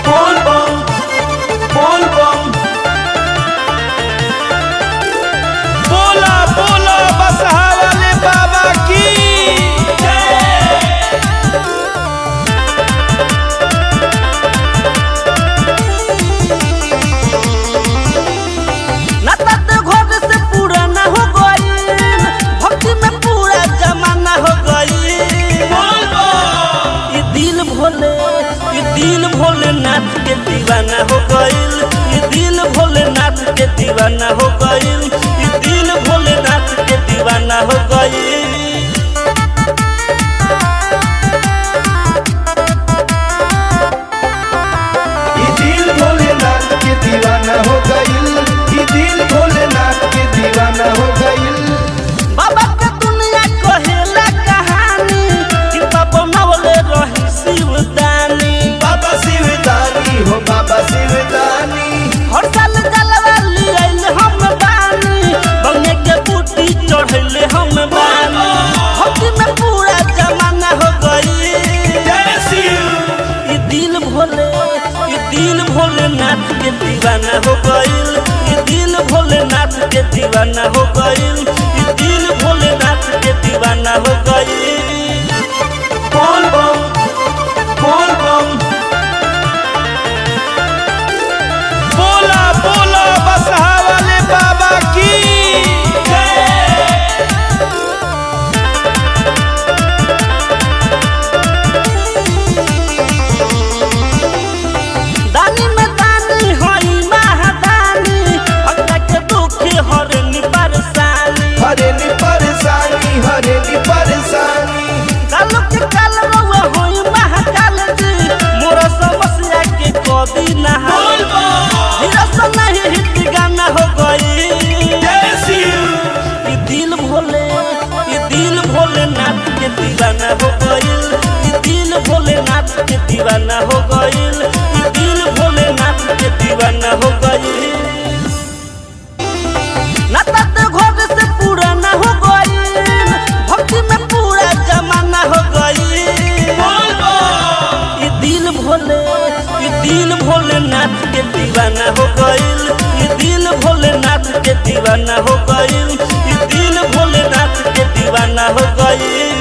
बोल बम बोल बम। बोला बोला बसहा वाले बाबा की दिल भोलेनाथ के दीवाना हो गइल, ये दिल भोलेनाथ के दीवाना हो गइल, ये दिल भोलेनाथ के दीवाना हो गइल। ये दिल भोलेनाथ के दीवाना हो गइल, ये दिल भोलेनाथ के दीवाना हो गइल। बाबा के दुनिया कहेला कहानी कि बाबा नवले रही शिवदानी। बाबा शिवदानी हो बाबा शिवदानी। हर साल जलवा लियाइल हम बानी, बंगे के बूटी चढ़ैले हम बानी। भक्ति में पूरा जमाना हो गई। ये दिल भोलेनाथ के दीवाना हो गइल, ये दिल भोलेनाथ के दीवाना हो गइल, ये दिल भोलेनाथ के दीवाना हो गइल। बोल बम बोल बम। बोला बोला बसहा वाले बाबा की दानी में दानी हई महादानी, भक्ता के दुखी हरेनी परेशानी। हरेनी परेशानी हरेनी परेशानी। कालो के काल रउआ होई महाकाल जी, मोरा समस्या के कदी नहा। धीरज नहीं हिट गाना हो गई। ये दिल भोलेनाथ के दीवाना हो गइल, ये दिल भोलेनाथ के दीवाना हो गइल, ये दिल भोलेनाथ के दीवाना हो गइल। नाता तो घर से पुराना हो गइल, भक्ति में पूरा जमाना हो गइल। ये दिल भोलेनाथ के दीवाना हो गइल, ये दिल भोलेनाथ के दीवाना हो गइल, ये दिल भोलेनाथ के दीवाना हो गइल।